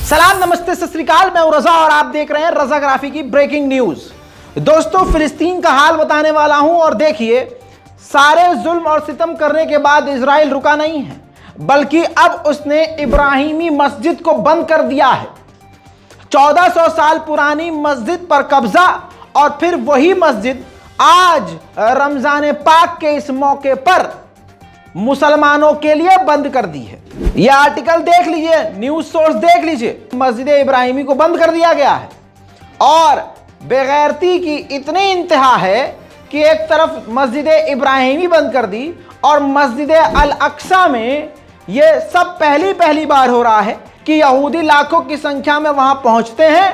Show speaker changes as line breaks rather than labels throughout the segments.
सलाम, नमस्ते, सत श्री अकाल। मैं हूं रजा और आप देख रहे हैं रजाग्राफी की ब्रेकिंग न्यूज। दोस्तों, फिलिस्तीन का हाल बताने वाला हूं और देखिए, सारे जुल्म और सितम करने के बाद इजराइल रुका नहीं है, बल्कि अब उसने इब्राहिमी मस्जिद को बंद कर दिया है। 1400 साल पुरानी मस्जिद पर कब्जा और फिर वही मस्जिद आज रमजान पाक के इस मौके पर मुसलमानों के लिए बंद कर दी है। यह आर्टिकल देख लीजिए, न्यूज सोर्स देख लीजिए। मस्जिद इब्राहिमी को बंद कर दिया गया है और बेगैरती की इतनी इंतहा है कि एक तरफ मस्जिद इब्राहिमी बंद कर दी और मस्जिद अल अक्सा में यह सब पहली बार हो रहा है कि यहूदी लाखों की संख्या में वहां पहुंचते हैं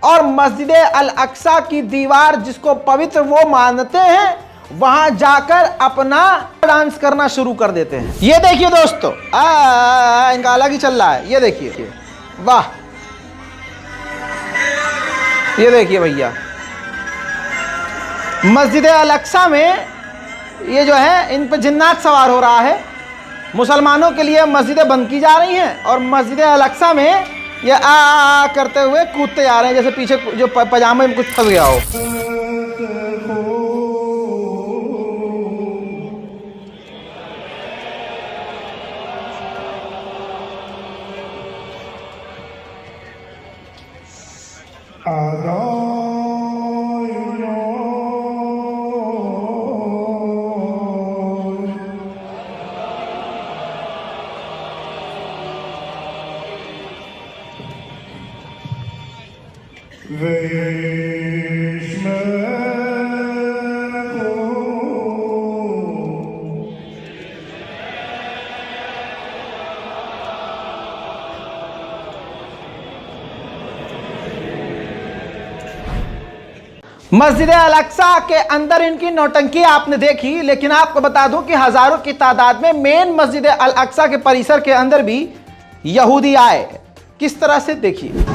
और मस्जिद अल अक्सा की दीवार जिसको पवित्र वो मानते हैं वहां जाकर अपना डांस करना शुरू कर देते हैं। ये देखिए दोस्तों, इनका अलग ही चल रहा है। ये देखिए, वाह, ये देखिए भैया, मस्जिद अल अक्सा में ये जो है इन पर जिन्नात सवार हो रहा है। मुसलमानों के लिए मस्जिदें बंद की जा रही हैं और मस्जिद अल अक्सा में ये करते हुए कूदते जा रहे हैं जैसे पीछे जो पजामे में कुछ फंस गया हो। मस्जिद अल अक्सा के अंदर इनकी नौटंकी आपने देखी, लेकिन आपको बता दूं कि हजारों की तादाद में मेन मस्जिद अल अक्सा के परिसर के अंदर भी यहूदी आए। किस तरह से, देखिए।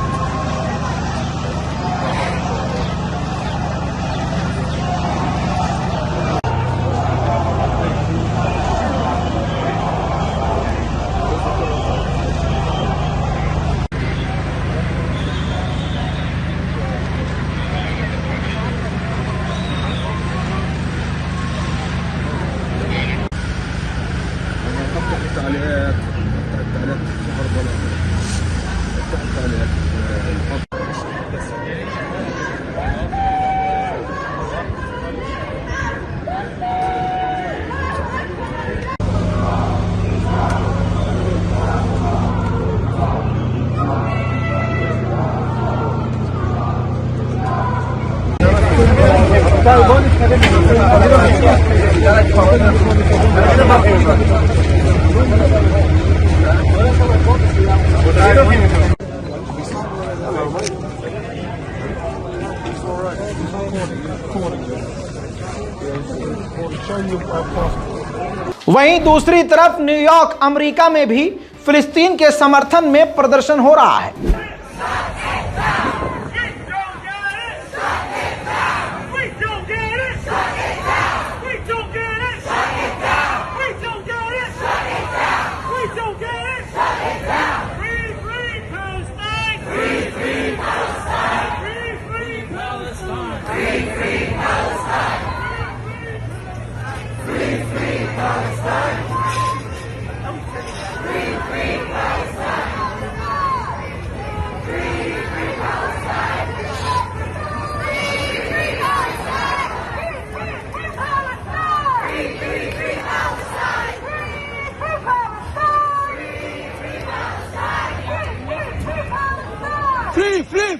वहीं दूसरी तरफ न्यूयॉर्क अमेरिका में भी फिलिस्तीन के समर्थन में प्रदर्शन हो रहा है।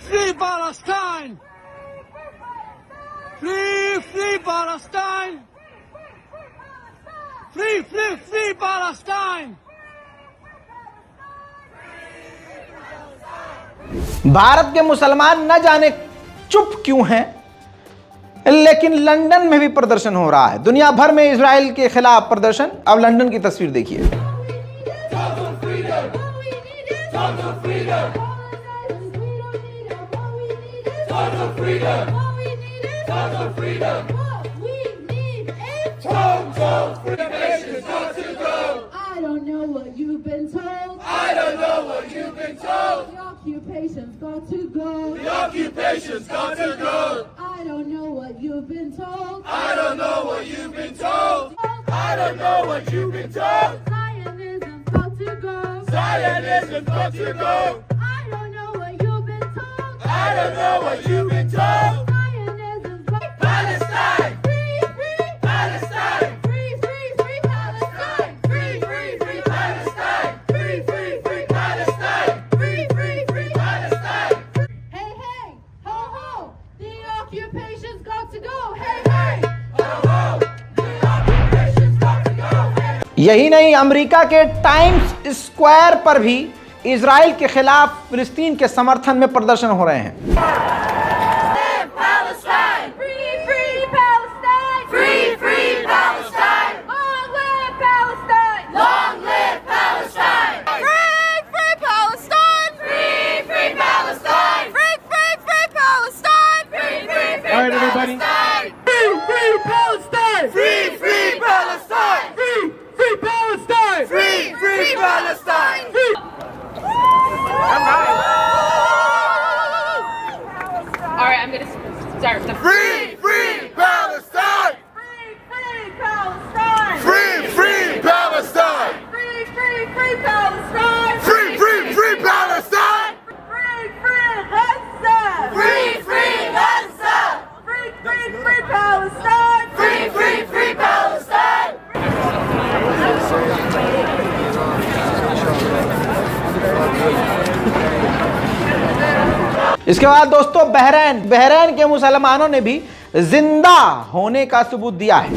Free Palestine! Free Palestine! Free Palestine!
Bharat के मुसलमान न जाने चुप क्यों हैं, लेकिन लंदन में भी प्रदर्शन हो रहा है। दुनिया भर में इजराइल के खिलाफ प्रदर्शन। अब लंदन की तस्वीर देखिए।
I don't know what you've been told. I don't know what you've been been told.
The occupation's got to go.
The occupation's got to go.
I don't know what you've been told.
I don't know what you've been told. I don't know what you've been told.
Zionism's got to go.
Zionism's got to go.
I don't know what you've been told.
I don't know what you've been told.
Zionism's got
Palestine!
free, free,
Palestine!
free, free, free Palestine.
Free, free, free Palestine! Free, free, free Palestine!
Free, free, free
Palestine!
Hey, hey, ho, ho. The occupation's got to go. Hey, hey.
Ho, ho! The occupation's got to go! Hey!
यही नहीं, America के times square पर भी Israel के खिलाफ फिलिस्तीन के समर्थन में प्रदर्शन हो रहे हैं।
Palestine!
Free, free Palestine.
Free, free Palestine!
Long live Palestine.
Long live Palestine!
Free, free Palestine.
Free, free Palestine!
Free, free, free Palestine.
Free, free, free
All right, everybody.
Palestine!
Free, free Palestine!
Free, free Palestine!
Free, free Palestine!
Free, free Palestine!
All right, I'm gonna start the
Free, free Palestine!
Free, free Palestine.
Free, free Palestine!
Free, free, free Palestine.
Free, free, free Palestine!
Free, free Gaza.
Free, free Gaza!
Free, free, free Palestine.
Free, free, free Palestine!
इसके बाद दोस्तों बहरैन के मुसलमानों ने भी जिंदा होने का सबूत दिया है।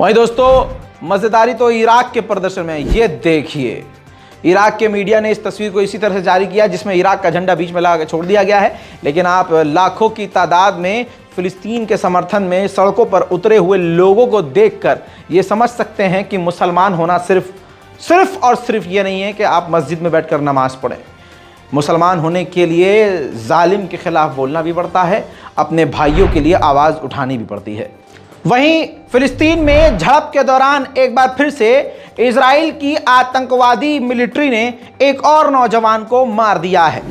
वहीं दोस्तों मजेदारी तो इराक के प्रदर्शन में है। ये देखिए, इराक के मीडिया ने इस तस्वीर को इसी तरह से जारी किया जिसमें इराक का झंडा बीच में लगा छोड़ दिया गया है, लेकिन आप लाखों की तादाद में फिलिस्तीन के समर्थन में सड़कों पर उतरे हुए लोगों को देखकर ये समझ सकते हैं कि मुसलमान होना सिर्फ और सिर्फ ये नहीं है कि आप मस्जिद में बैठकर नमाज पढ़ें। मुसलमान होने के लिए जालिम के खिलाफ बोलना भी पड़ता है, अपने भाइयों के लिए आवाज़ उठानी भी पड़ती है। वहीं फिलिस्तीन में झड़प के दौरान एक बार फिर से इजराइल की आतंकवादी मिलिट्री ने एक और नौजवान को मार दिया है।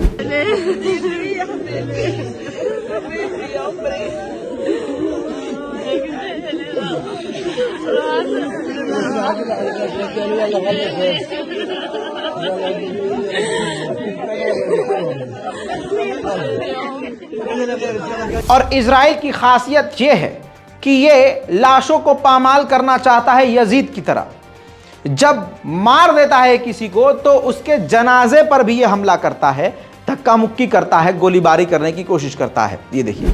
और इजराइल की खासियत यह है कि ये लाशों को पामाल करना चाहता है यजीद की तरह। जब मार देता है किसी को तो उसके जनाजे पर भी ये हमला करता है, धक्का मुक्की करता है, गोलीबारी करने की कोशिश करता है। ये देखिए,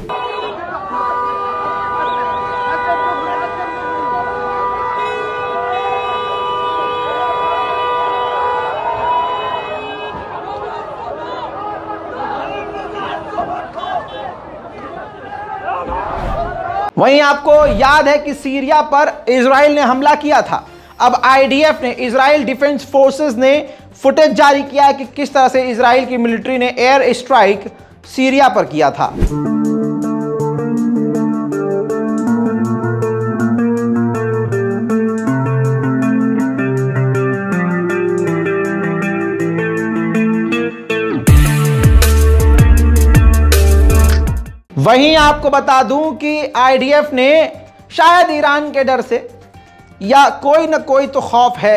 वहीं आपको याद है कि सीरिया पर इजराइल ने हमला किया था। अब आईडीएफ ने, इजराइल डिफेंस फोर्सेस ने फुटेज जारी किया है कि किस तरह से इजराइल की मिलिट्री ने एयर स्ट्राइक सीरिया पर किया था। वहीं आपको बता दूं कि आईडीएफ ने शायद ईरान के डर से या कोई ना कोई तो खौफ है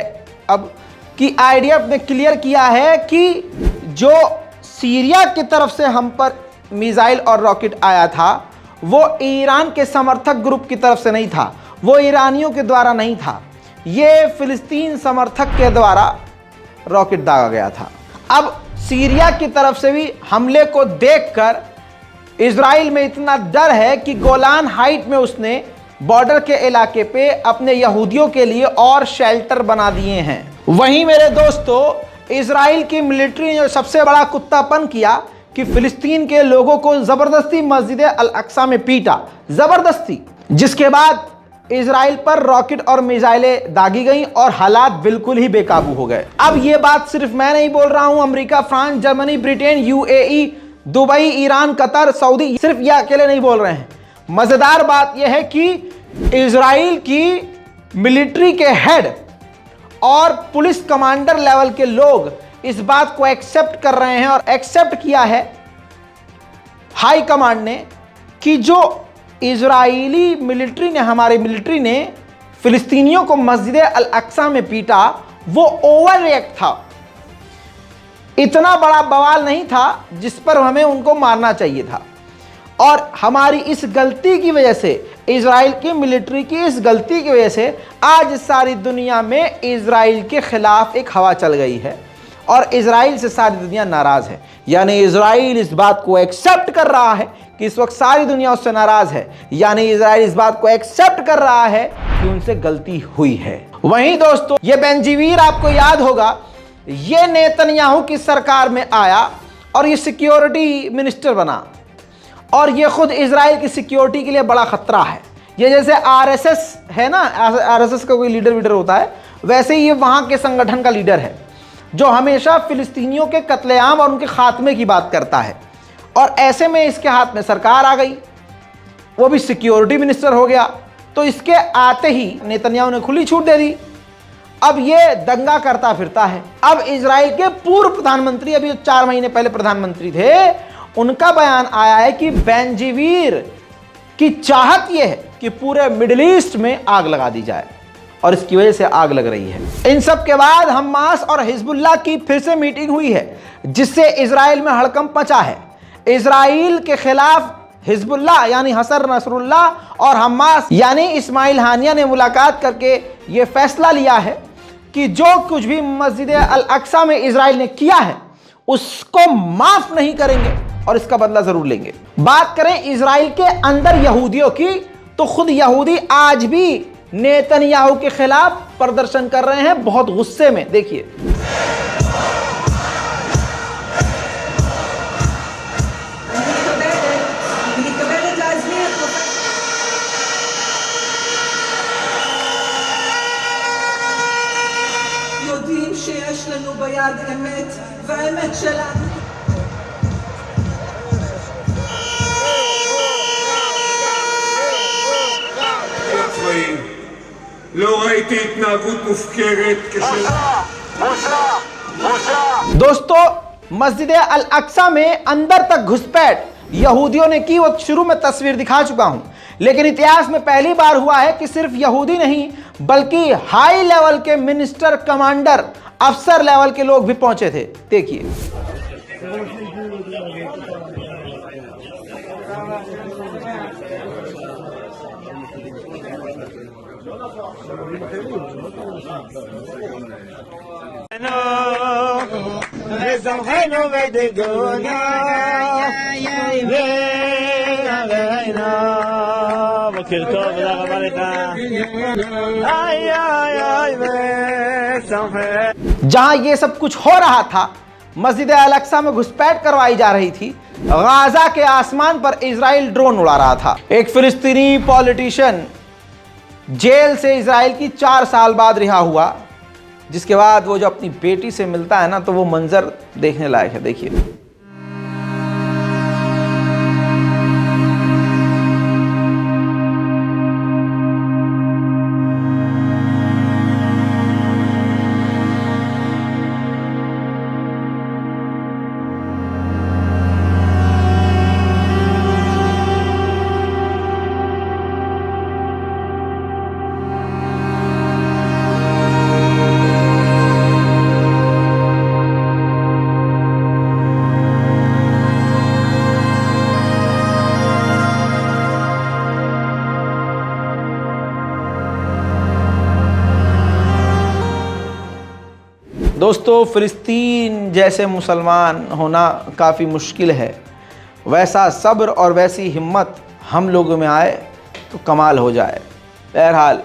अब कि आईडीएफ ने क्लियर किया है कि जो सीरिया की तरफ से हम पर मिसाइल और रॉकेट आया था, वो ईरान के समर्थक ग्रुप की तरफ से नहीं था, वो ईरानियों के द्वारा नहीं था, ये फिलिस्तीन समर्थक के द्वारा रॉकेट दागा गया था। अब सीरिया की तरफ से भी हमले को देखकर इजराइल में इतना डर है कि गोलान हाइट में उसने बॉर्डर के इलाके पे अपने यहूदियों के लिए और शेल्टर बना दिए हैं। वहीं मेरे दोस्तों, इजराइल की मिलिट्री ने जो सबसे बड़ा कुत्तापन किया कि फिलिस्तीन के लोगों को जबरदस्ती मस्जिद अल अक्सा में पीटा, जबरदस्ती, जिसके बाद इजराइल पर रॉकेट और मिसाइलें दागी गईं और हालात बिल्कुल ही बेकाबू हो गए। अब ये बात सिर्फ मैं नहीं बोल रहा हूं, America, France, Germany, Britain, UAE, Dubai, Iran, Qatar, Saudi, सिर्फ ये अकेले नहीं बोल रहे हैं। मजेदार बात यह है कि इजराइल की मिलिट्री के हेड और पुलिस कमांडर लेवल के लोग इस बात को एक्सेप्ट कर रहे हैं और एक्सेप्ट किया है हाई कमांड ने कि जो इजरायली मिलिट्री ने, हमारी मिलिट्री ने फिलिस्तीनियों को मस्जिद अल अक्सा में पीटा, वो ओवर रिएक्ट था, इतना बड़ा बवाल नहीं था जिस पर हमें उनको मारना चाहिए था। और हमारी इस गलती की वजह से, इजराइल की मिलिट्री की इस गलती की वजह से आज सारी दुनिया में इजराइल के खिलाफ एक हवा चल गई है और इजराइल से सारी दुनिया नाराज है। यानी इजराइल इस बात को एक्सेप्ट कर रहा है कि इस वक्त सारी दुनिया उससे नाराज है, यानी इजराइल इस बात को एक्सेप्ट कर रहा है कि उनसे गलती हुई है। वहीं दोस्तों, ये बेंजीवीर आपको याद होगा, ये नेतन्याहू की सरकार में आया और ये सिक्योरिटी मिनिस्टर बना और ये खुद इजराइल की सिक्योरिटी के लिए बड़ा खतरा है। ये जैसे आरएसएस है ना, आरएसएस का कोई लीडर वीडर होता है, वैसे ही ये वहाँ के संगठन का लीडर है जो हमेशा फिलिस्तीनियों के कत्लेआम और उनके खात्मे की बात करता है। और ऐसे में इसके हाथ में सरकार आ गई, वो भी सिक्योरिटी मिनिस्टर हो गया, तो इसके आते ही नेतन्याहू ने खुली छूट दे दी। अब ये दंगा करता फिरता है। अब इजराइल के पूर्व प्रधानमंत्री, अभी 4 महीने पहले प्रधानमंत्री थे, उनका बयान आया है कि बेंजीवीर की चाहत यह है कि पूरे मिडिल ईस्ट में आग लगा दी जाए और इसकी वजह से आग लग रही है। इन सब के बाद हमास और हिजबुल्लाह की फिर से मीटिंग हुई है जिससे इजराइल में हड़कंप मचा है। इजराइल के खिलाफ हिजबुल्लाह यानी हसन नसरुल्लाह और हमास यानी इस्माइल हानिया ने मुलाकात करके यह फैसला लिया है कि जो कुछ भी मस्जिद अल अक्सा में इजराइल ने किया है उसको माफ नहीं करेंगे और इसका बदला जरूर लेंगे। बात करें इजराइल के अंदर यहूदियों की, तो खुद यहूदी आज भी नेतन्याहू के खिलाफ प्रदर्शन कर रहे हैं, बहुत गुस्से में। देखिए,
יודעים שיש לנו ביד אמת, והאמת שלנו
לא ראיתי התנהגות מופקרת כשל...
दोस्तों, मस्जिद अल अक्सा में अंदर तक घुसपैठ यहूदियों ने की, वो शुरू में तस्वीर दिखा चुका हूं, लेकिन इतिहास में पहली बार हुआ है कि सिर्फ यहूदी नहीं बल्कि हाई लेवल के मिनिस्टर, कमांडर, अफसर लेवल के लोग भी पहुंचे थे। देखिए,
בוקר טוב, תודה רבה לך. איי איי איי ושמח.
जहां ये सब कुछ हो रहा था, मस्जिद अल अक्सा में घुसपैठ करवाई जा रही थी, गाजा के आसमान पर इजराइल ड्रोन उड़ा रहा था। एक फिलिस्तीनी पॉलिटिशियन जेल से इजराइल की 4 साल बाद रिहा हुआ, जिसके बाद वो जो अपनी बेटी से मिलता है ना, तो वो मंजर देखने लायक है। देखिए, दोस्तों, फ़िलिस्तीन जैसे मुसलमान होना काफ़ी मुश्किल है, वैसा सब्र और वैसी हिम्मत हम लोगों में आए तो कमाल हो जाए। बहरहाल,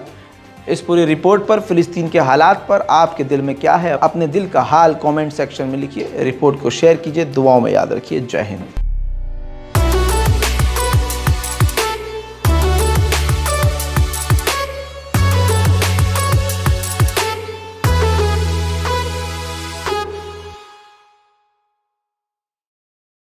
इस पूरी रिपोर्ट पर, फ़िलिस्तीन के हालात पर आपके दिल में क्या है, अपने दिल का हाल कमेंट सेक्शन में लिखिए। रिपोर्ट को शेयर कीजिए, दुआओं में याद रखिए। जय हिंद।